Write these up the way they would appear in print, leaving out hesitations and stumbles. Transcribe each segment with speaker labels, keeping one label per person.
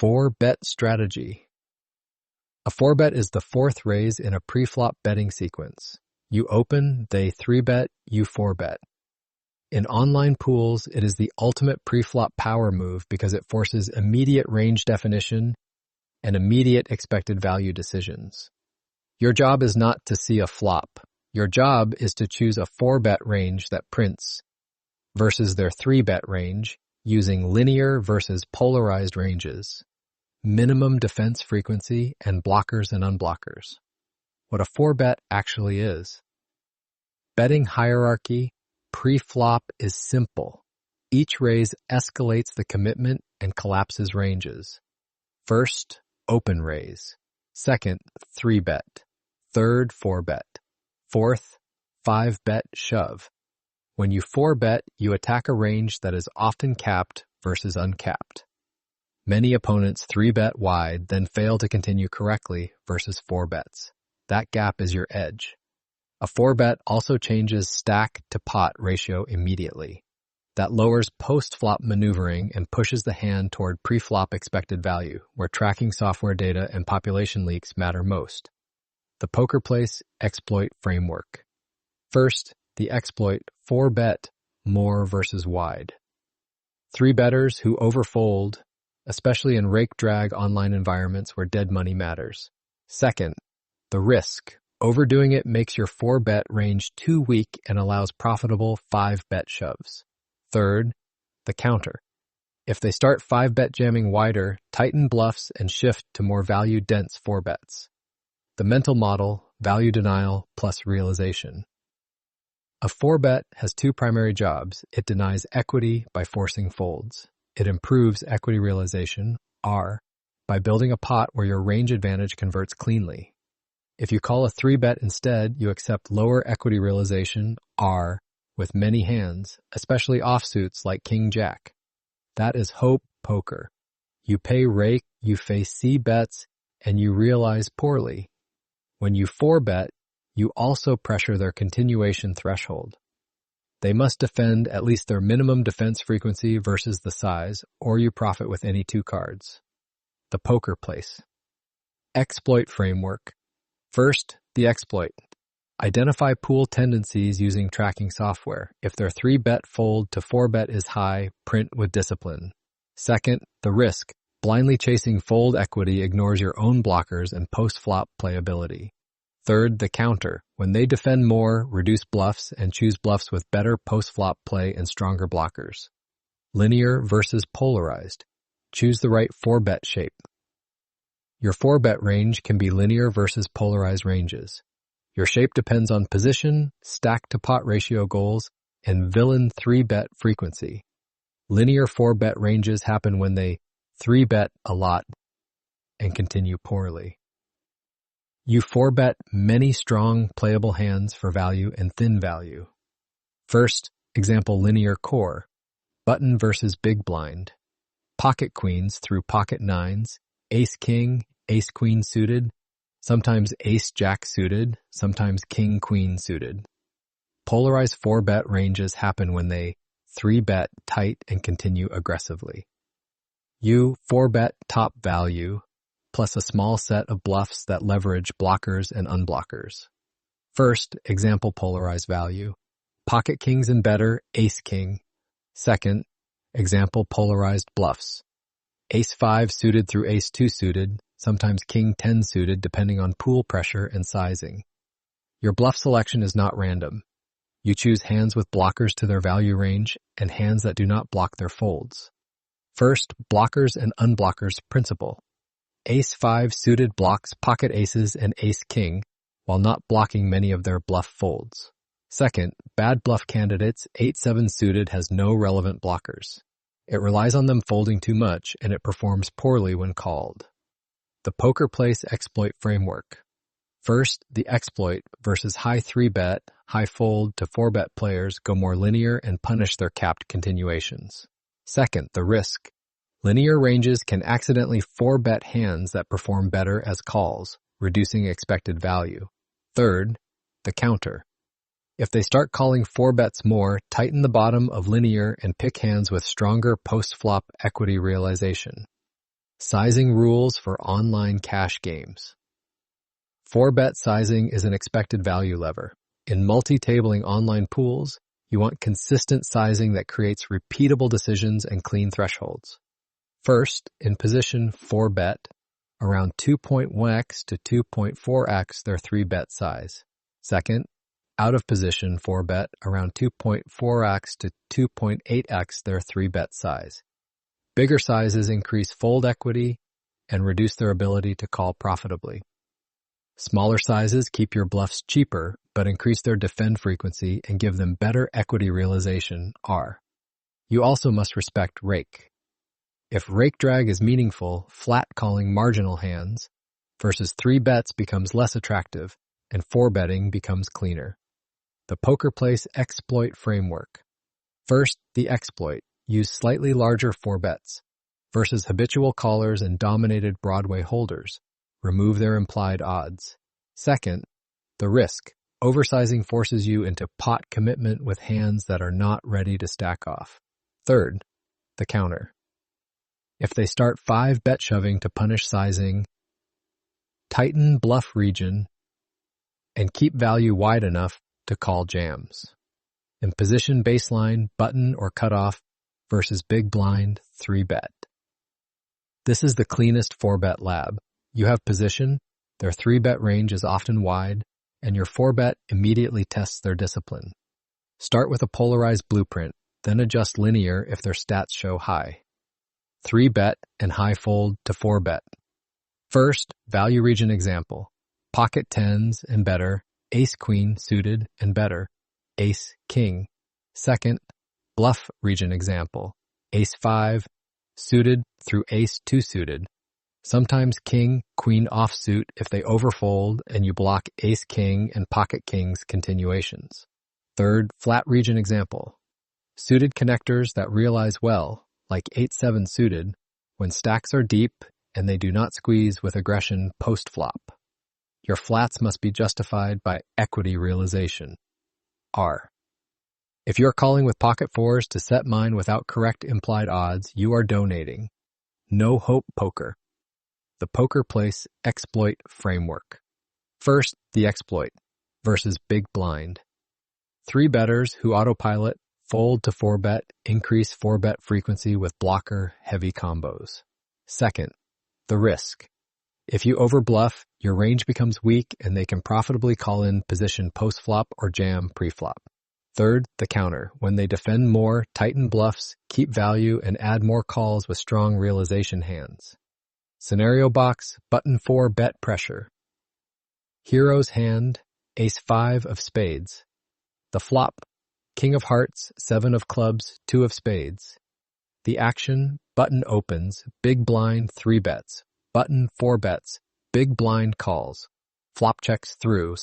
Speaker 1: 4-bet strategy. A 4-bet is the fourth raise in a pre-flop betting sequence. You open, they 3-bet, you 4-bet. In online pools, it is the ultimate pre-flop power move because it forces immediate range definition and immediate expected value decisions. Your job is not to see a flop. Your job is to choose a 4-bet range that prints versus their 3-bet range using linear versus polarized ranges, minimum defense frequency, and blockers and unblockers. What a 4-bet actually is. Betting hierarchy pre-flop is simple. Each raise escalates the commitment and collapses ranges. First, open raise. Second, 3-bet. Third, 4-bet. Fourth, 5-bet shove. When you 4-bet, you attack a range that is often capped versus uncapped. Many opponents 3-bet wide, then fail to continue correctly versus 4-bets. That gap is your edge. A 4-bet also changes stack to pot ratio immediately. That lowers post-flop maneuvering and pushes the hand toward pre-flop expected value, where tracking software data and population leaks matter most. The Poker Place Exploit Framework. First, the exploit 4-bet more versus wide. 3-betters who overfold, especially in rake-drag online environments where dead money matters. Second, the risk. Overdoing it makes your 4-bet range too weak and allows profitable 5-bet shoves. Third, the counter. If they start 5-bet jamming wider, tighten bluffs and shift to more value-dense 4-bets. The mental model, value denial plus realization. A 4-bet has two primary jobs. It denies equity by forcing folds. It improves equity realization, R, by building a pot where your range advantage converts cleanly. If you call a 3-bet instead, you accept lower equity realization, R, with many hands, especially offsuits like King-Jack. That is hope poker. You pay rake, you face C-bets, and you realize poorly. When you 4-bet, you also pressure their continuation threshold. They must defend at least their minimum defense frequency versus the size, or you profit with any two cards. The Poker Place. Exploit Framework. First, the exploit. Identify pool tendencies using tracking software. If their 3-bet fold to 4-bet is high, print with discipline. Second, the risk. Blindly chasing fold equity ignores your own blockers and post-flop playability. Third, the counter. When they defend more, reduce bluffs and choose bluffs with better post-flop play and stronger blockers. Linear versus polarized. Choose the right 4-bet shape. Your 4-bet range can be linear versus polarized ranges. Your shape depends on position, stack-to-pot ratio goals, and villain 3-bet frequency. Linear 4-bet ranges happen when they 3-bet a lot and continue poorly. You 4-bet many strong playable hands for value and thin value. First, example linear core, button versus big blind, pocket queens through pocket nines, ace-king, ace-queen suited, sometimes ace-jack suited, sometimes king-queen suited. Polarized 4-bet ranges happen when they 3-bet tight and continue aggressively. You 4-bet top value, plus a small set of bluffs that leverage blockers and unblockers. First, example polarized value, pocket kings and better, ace-king. Second, example polarized bluffs, ace-5 suited through ace-2 suited, sometimes king-10 suited depending on pool pressure and sizing. Your bluff selection is not random. You choose hands with blockers to their value range and hands that do not block their folds. First, blockers and unblockers principle. Ace-5 suited blocks pocket aces and ace-king while not blocking many of their bluff folds. Second, bad bluff candidates 8-7 suited has no relevant blockers. It relies on them folding too much and it performs poorly when called. The Poker Place Exploit Framework. First, the exploit versus high 3-bet, high fold to 4-bet players go more linear and punish their capped continuations. Second, the risk. Linear ranges can accidentally 4-bet hands that perform better as calls, reducing expected value. Third, the counter. If they start calling 4-bets more, tighten the bottom of linear and pick hands with stronger post-flop equity realization. Sizing rules for online cash games. 4-bet sizing is an expected value lever. In multi-tabling online pools, you want consistent sizing that creates repeatable decisions and clean thresholds. First, in position 4-bet, around 2.1x to 2.4x their 3-bet size. Second, out of position 4-bet, around 2.4x to 2.8x their 3-bet size. Bigger sizes increase fold equity and reduce their ability to call profitably. Smaller sizes keep your bluffs cheaper, but increase their defend frequency and give them better equity realization, R. You also must respect rake. If rake drag is meaningful, flat calling marginal hands versus 3 bets becomes less attractive and 4-betting becomes cleaner. The poker place exploit framework. First, the exploit. Use slightly larger 4-bets versus habitual callers and dominated Broadway holders. Remove their implied odds. Second, the risk. Oversizing forces you into pot commitment with hands that are not ready to stack off. Third, the counter. If they start 5-bet shoving to punish sizing, tighten bluff region and keep value wide enough to call jams. In position baseline, button or cutoff versus big blind 3-bet. This is the cleanest 4-bet lab. You have position, their 3-bet range is often wide, and your 4-bet immediately tests their discipline. Start with a polarized blueprint, then adjust linear if their stats show high. 3-bet and high fold to 4-bet. First, value region example. Pocket tens and better, ace-queen suited and better, ace-king. Second, bluff region example. Ace-5 suited through ace-2 suited. Sometimes king, queen offsuit if they overfold and you block ace-king and pocket kings continuations. Third, flat region example. Suited connectors that realize well, like 8-7 suited, when stacks are deep and they do not squeeze with aggression post-flop. Your flats must be justified by equity realization. R. If you're calling with pocket fours to set mine without correct implied odds, you are donating. No hope poker. The poker place exploit framework. First, the exploit versus big blind. 3-betters who autopilot fold to 4-bet increase 4-bet frequency with blocker heavy combos. Second, the risk. If you overbluff, your range becomes weak and they can profitably call in position post-flop or jam pre-flop. Third, the counter. When they defend more, tighten bluffs, keep value, and add more calls with strong realization hands. Scenario box, button 4 bet pressure. Hero's hand, ace-5 of spades. The flop, king of hearts, 7 of clubs, 2 of spades. The action, button opens, big blind 3 bets, button 4 bets, big blind calls, flop checks through.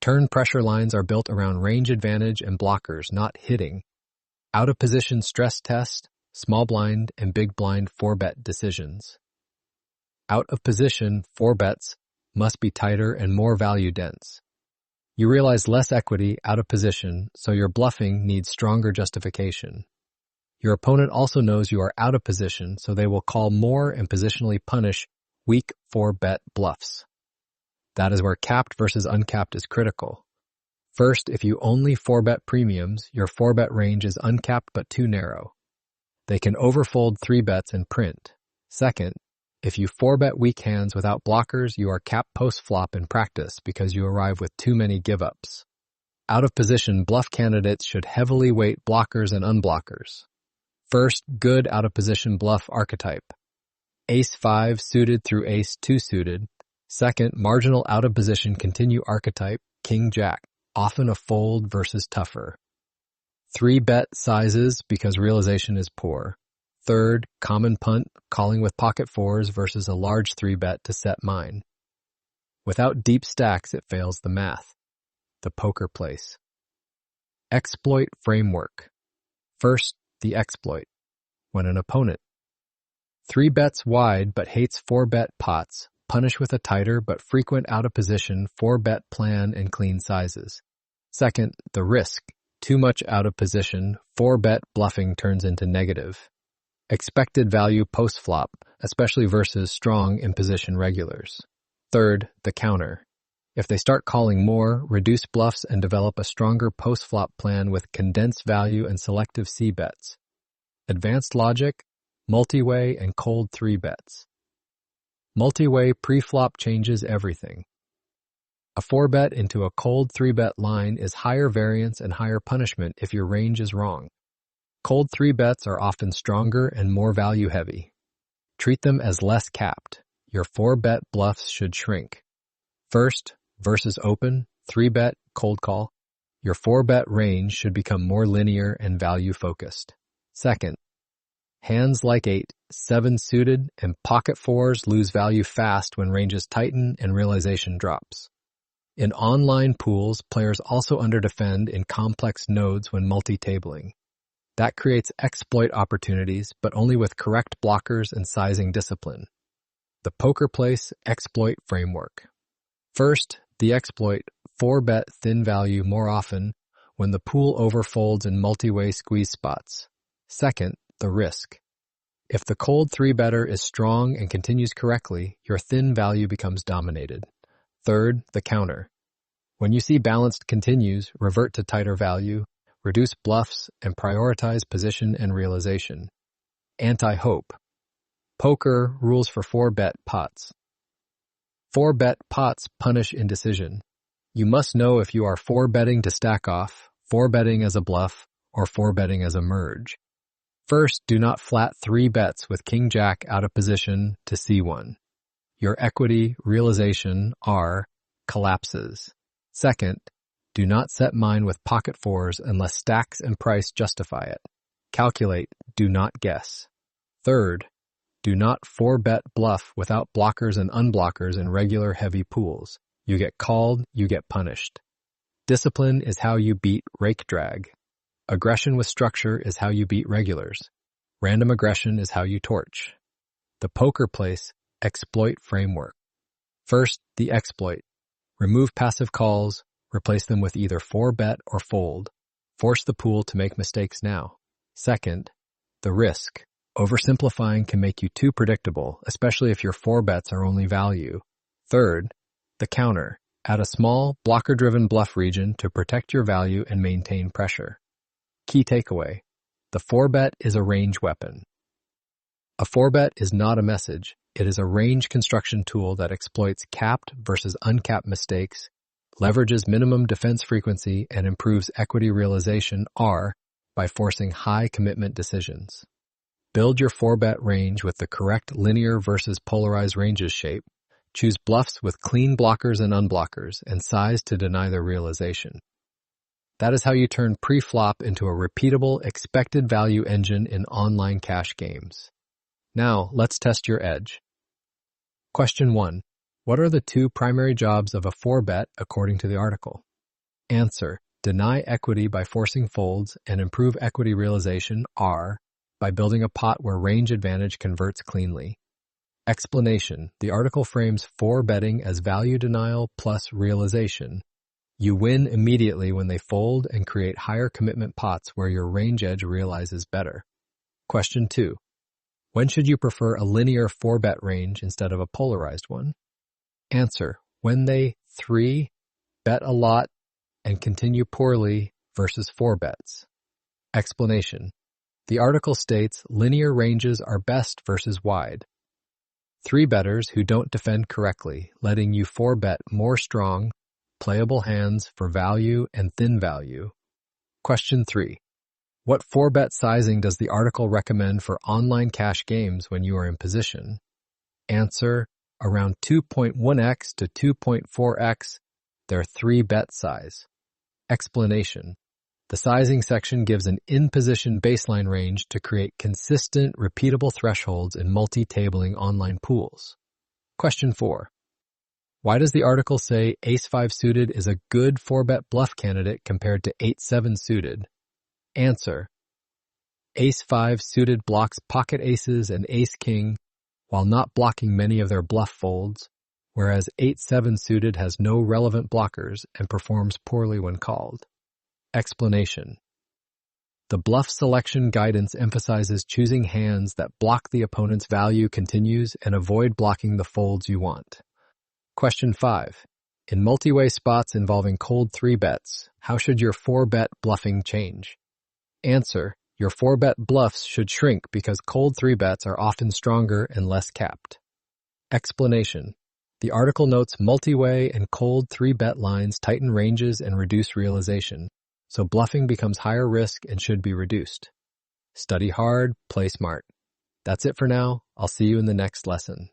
Speaker 1: Turn pressure lines are built around range advantage and blockers, not hitting. Out of position stress test, small blind and big blind 4-bet decisions. Out of position 4 bets must be tighter and more value dense. You realize less equity out of position, so your bluffing needs stronger justification. Your opponent also knows you are out of position, so they will call more and positionally punish weak 4-bet bluffs. That is where capped versus uncapped is critical. First, if you only 4-bet premiums, your 4-bet range is uncapped but too narrow. They can overfold 3 bets and print. Second, if you 4-bet weak hands without blockers, you are capped post-flop in practice because you arrive with too many give-ups. Out of position bluff candidates should heavily weight blockers and unblockers. First, good out of position bluff archetype. Ace-5 suited through ace-2 suited. Second, marginal out of position continue archetype, king-jack, often a fold versus tougher. 3-bet sizes because realization is poor. Third, common punt, calling with pocket fours versus a large 3-bet to set mine. Without deep stacks, it fails the math. The poker place. Exploit framework. First, the exploit. When an opponent 3 bets wide but hates 4-bet pots, punish with a tighter but frequent out of position 4-bet plan and clean sizes. Second, the risk. Too much out of position, 4-bet bluffing turns into negative. expected value post-flop, especially versus strong in-position regulars. Third, the counter. If they start calling more, reduce bluffs and develop a stronger post-flop plan with condensed value and selective C-bets. Advanced logic, multi-way, and cold 3-bets. Multi-way pre-flop changes everything. A 4-bet into a cold 3-bet line is higher variance and higher punishment if your range is wrong. Cold 3-bets are often stronger and more value-heavy. Treat them as less capped. Your 4-bet bluffs should shrink. First, versus open, 3-bet, cold call. Your 4-bet range should become more linear and value-focused. Second, hands like 8, 7 suited, and pocket 4s lose value fast when ranges tighten and realization drops. In online pools, players also underdefend in complex nodes when multi-tabling. That creates exploit opportunities, but only with correct blockers and sizing discipline. The Poker Place Exploit Framework. First, the exploit, 4-bet thin value more often when the pool overfolds in multi-way squeeze spots. Second, the risk. If the cold 3-better is strong and continues correctly, your thin value becomes dominated. Third, the counter. When you see balanced continues, revert to tighter value, reduce bluffs, and prioritize position and realization. Anti-hope. Poker rules for 4-bet pots. 4-bet pots punish indecision. You must know if you are 4-betting to stack off, 4-betting as a bluff, or 4-betting as a merge. First, do not flat 3 bets with King-Jack out of position to C1. Your equity realization, R, collapses. Second, do not set mine with pocket 4s unless stacks and price justify it. Calculate, do not guess. Third, do not 4-bet bluff without blockers and unblockers in regular heavy pools. You get called, you get punished. Discipline is how you beat rake drag. Aggression with structure is how you beat regulars. Random aggression is how you torch. The Poker Place Exploit Framework. First, the exploit. Remove passive calls, replace them with either 4-bet or fold. Force the pool to make mistakes now. Second, the risk. Oversimplifying can make you too predictable, especially if your 4-bets are only value. Third, the counter. Add a small, blocker-driven bluff region to protect your value and maintain pressure. Key takeaway. The 4-bet is a range weapon. A 4-bet is not a message. It is a range construction tool that exploits capped versus uncapped mistakes, leverages minimum defense frequency, and improves equity realization, R, by forcing high commitment decisions. Build your 4-bet range with the correct linear versus polarized ranges shape. Choose bluffs with clean blockers and unblockers, and size to deny their realization. That is how you turn pre-flop into a repeatable, expected value engine in online cash games. Now, let's test your edge. Question 1. What are the 2 primary jobs of a 4-bet according to the article? Answer. Deny equity by forcing folds and improve equity realization, R, by building a pot where range advantage converts cleanly. Explanation. The article frames 4-betting as value denial plus realization. You win immediately when they fold and create higher commitment pots where your range edge realizes better. Question 2. When should you prefer a linear 4-bet range instead of a polarized one? Answer. When they 3, bet a lot, and continue poorly versus 4-bets. Explanation. The article states linear ranges are best versus wide. 3-betters who don't defend correctly, letting you 4-bet more strong, playable hands for value and thin value. Question 3. What 4-bet sizing does the article recommend for online cash games when you are in position? Answer. Around 2.1x to 2.4x, their 3-bet size. Explanation. The sizing section gives an in-position baseline range to create consistent, repeatable thresholds in multi-tabling online pools. Question 4. Why does the article say Ace-5 suited is a good 4-bet bluff candidate compared to 8-7 suited? Answer. Ace-5 suited blocks pocket aces and ace-king while not blocking many of their bluff folds, whereas 8-7 suited has no relevant blockers and performs poorly when called. Explanation. The bluff selection guidance emphasizes choosing hands that block the opponent's value continues and avoid blocking the folds you want. Question 5. In multi-way spots involving cold 3-bets, how should your 4-bet bluffing change? Answer. Your 4-bet bluffs should shrink because cold 3-bets are often stronger and less capped. Explanation. The article notes multi-way and cold 3-bet lines tighten ranges and reduce realization, so bluffing becomes higher risk and should be reduced. Study hard, play smart. That's it for now. I'll see you in the next lesson.